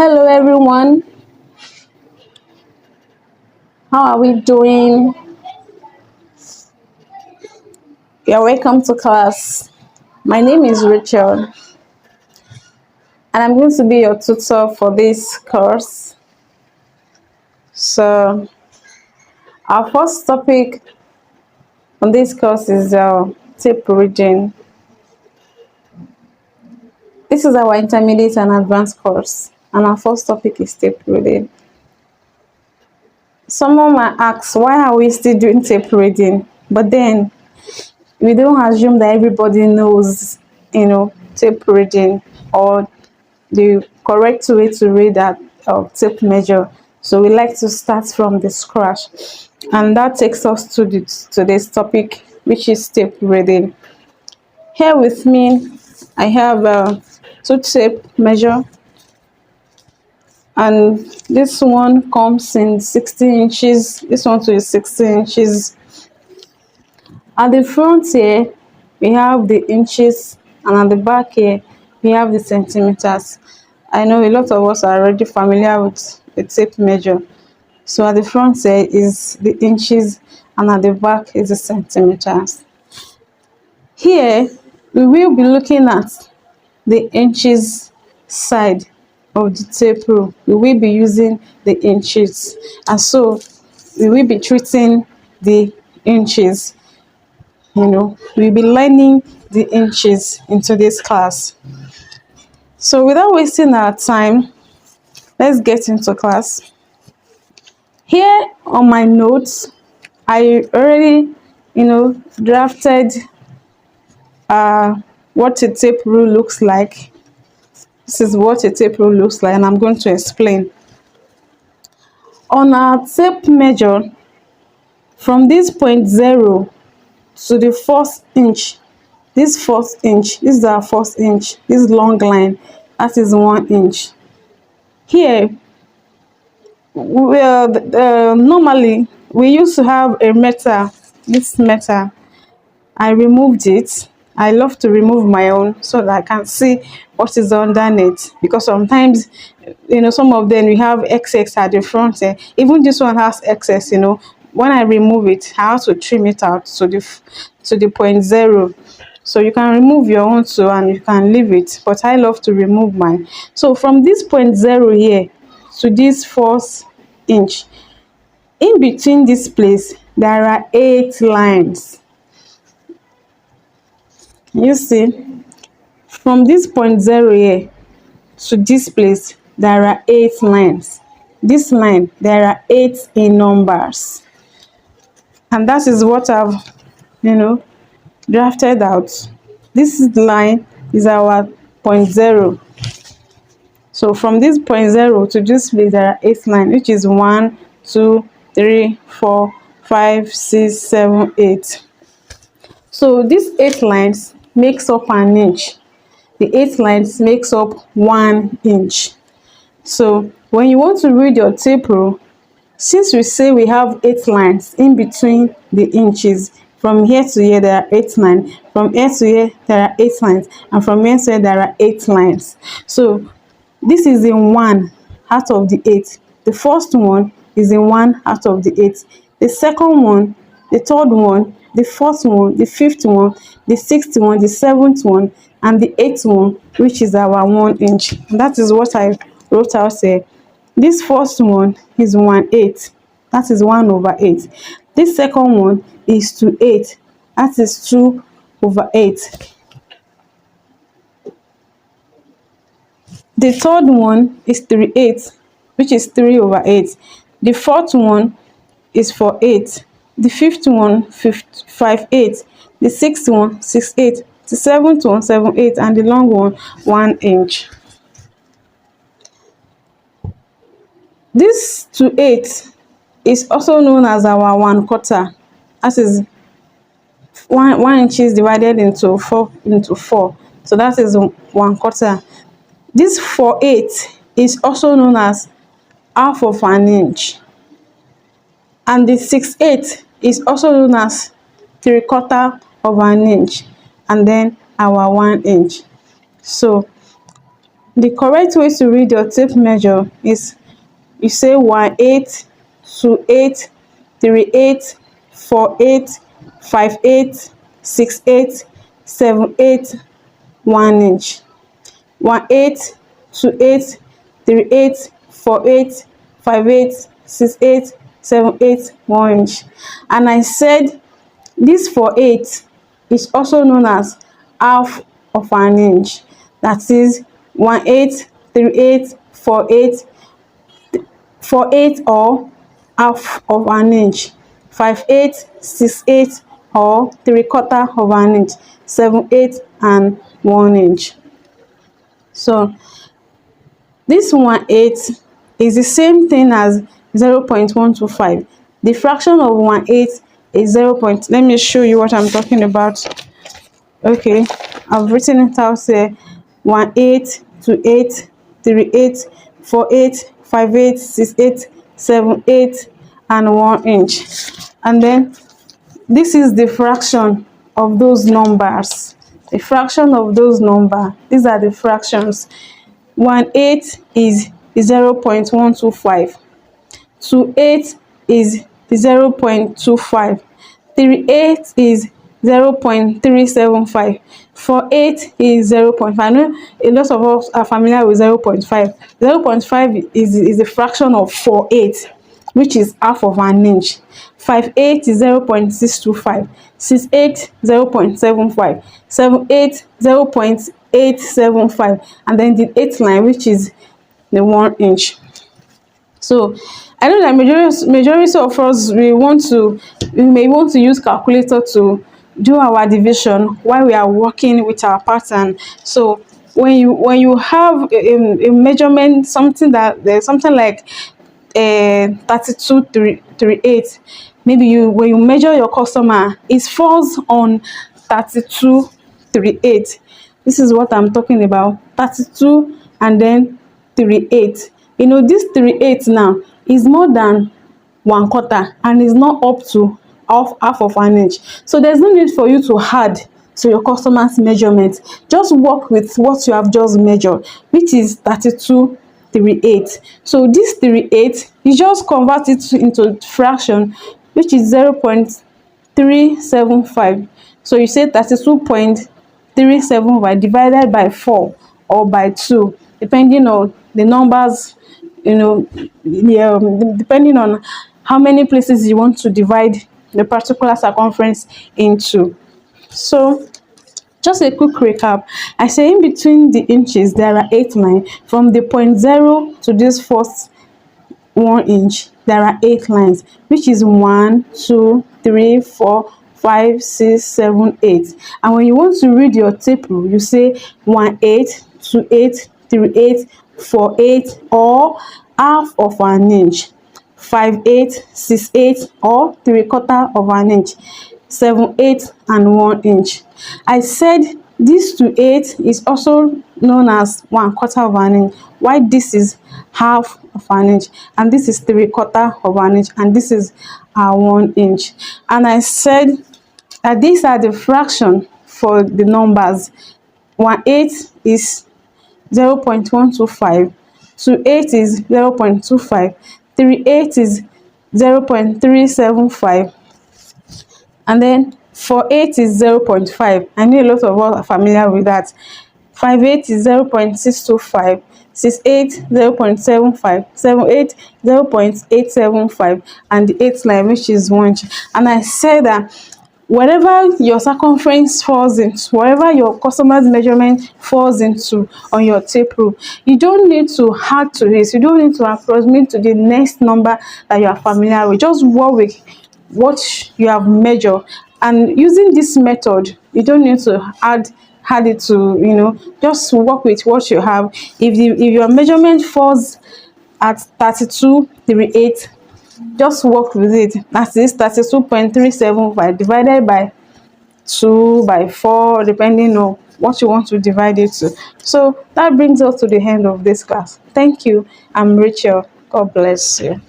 Hello everyone, how are we doing? You're welcome to class. My name is Rachel and I'm going to be your tutor for this course. So, our first topic on this course is tape reading. This is our intermediate and advanced course, and our first topic is tape reading. Someone might ask, why are we still doing tape reading? But then we don't assume that everybody knows, tape reading or the correct way to read that tape measure. So we like to start from the scratch, and that takes us to today's topic, which is tape reading. Here with me, I have two tape measure, and this one comes in 16 inches. This one too is 16 inches. At the front here, we have the inches, and at the back here, we have the centimeters. I know a lot of us are already familiar with the tape measure. So at the front here is the inches, and at the back is the centimeters. Here, we will be looking at the inches side of the tape rule. We will be using the inches, and so we will be treating the inches. We'll be learning the inches in today's class. So without wasting our time, let's get into class. Here on my notes, I already, drafted what a tape rule looks like. This is what a tape rule looks like, and I'm going to explain. On our tape measure, from this point 0 to the first inch, this is our first inch, this long line, that is 1 inch. Here, normally we used to have a meter. This meter, I removed it. I love to remove my own so that I can see what is underneath, because sometimes some of them we have excess at the front. Even this one has excess. When I remove it, I have to trim it out to the point 0. So you can remove your own too, and you can leave it, but I love to remove mine. So from this point 0 here to this first inch, in between this place there are 8 lines. You see, from this point 0 here to this place there are 8 lines. This line, there are 8 in numbers, and that is what I've drafted out. This line is our point 0. So from this point 0 to this place there are 8 lines, which is 1, 2, 3, 4, 5, 6, 7, 8. So these 8 lines makes up an inch. The 8 lines makes up 1 inch. So when you want to read your tape rule, since we say we have 8 lines in between the inches, from here to here there are 8 lines, from here to here there are 8 lines, and from here to here there are 8 lines. So this is in 1 out of the 8. The first one is in 1 out of the 8. The second one, the third one, the fourth one, the fifth one, the sixth one, the seventh one, and the 8th one, which is our 1 inch. That is what I wrote out here. This first one is 1/8. That is 1/8. This second one is 2/8. That is 2/8. The third one is 3/8, which is 3/8. The fourth one is 4/8. The fifth one 5/8. The sixth one 6/8. The seventh one 7/8, and the long one 1 inch. This 2/8 is also known as our 1/4. That is 1 inches divided into 4. So that is 1/4. This 4/8 is also known as half of an inch, and the 6/8 is also known as 3/4 of an inch, and then our 1 inch. So The correct way to read your tape measure is you say 18, 28, 38, 48, 58, 68, 78, 1 inch. 18, 28, 38, 48, 58, 68, 78, 1 inch. And I said this 48 is also known as half of an inch. That is 18, 38, 48, 48 or half of an inch, 58, 68 or 3/4 of an inch, 78 and 1 inch. So this 18 is the same thing as 0.125. The fraction of 18 is 0. Let me show you what I'm talking about. Okay, I've written it out here. 18, 28, 38, 48, 58, 68, 78 and 1 inch. And then this is the fraction of those numbers. The fraction of those numbers. These are the fractions. 18 is 0.125. 28 is 0.25. 38 is 0.375. 48 is 0.5. I know a lot of us are familiar with 0.5. 0.5 is a fraction of 48, which is half of an inch. 58 is 0.625. 68 0.75. 78 0.875, and then the 8th line, which is the 1 inch. So I know that majority of us we may want to use calculator to do our division while we are working with our pattern. So when you have a measurement, something that there's something like 3238, maybe when you measure your customer, it falls on 3238. This is what I'm talking about. 32 and then 38. You know, this 38 now is more than 1/4 and is not up to half of an inch. So there's no need for you to add to your customer's measurement. Just work with what you have just measured, which is 3238. So this 38, you just convert it into fraction, which is 0.375. So you say 32.375 divided by 4 or by 2, depending on the numbers, you know, depending on how many places you want to divide the particular circumference into. So just a quick recap. I say in between the inches there are 8 lines. From the point 0 to this first 1 inch there are 8 lines, which is 1, 2, 3, 4, 5, 6, 7, 8. And when you want to read your tape rule, you say 18, 28, 38, 48 or half of an inch, 58, 68 or 3/4 of an inch, 78 and 1 inch. I said this 28 is also known as 1/4 of an inch, while this is half of an inch, and this is 3/4 of an inch, and this is 1 inch. And I said that these are the fraction for the numbers. 18 is 0.125, 28 is 0.25, 38 is 0.375, and then 48 is 0.5. I know a lot of us are familiar with that. 58 is 0.625, 68 0.75, 78 0.875, and the 8th line, which is 1 inch. And I said that wherever your circumference falls into, wherever your customer's measurement falls into on your tape rule, you don't need to add to this. You don't need to approximate to the next number that you are familiar with. Just work with what you have measured, and using this method, you don't need to add it to, you know, just work with what you have. If your measurement falls at 3238, just work with it. That is 32.375 divided by 2 by 4, depending on what you want to divide it to. So that brings us to the end of this class. Thank you. I'm Rachel. God bless you.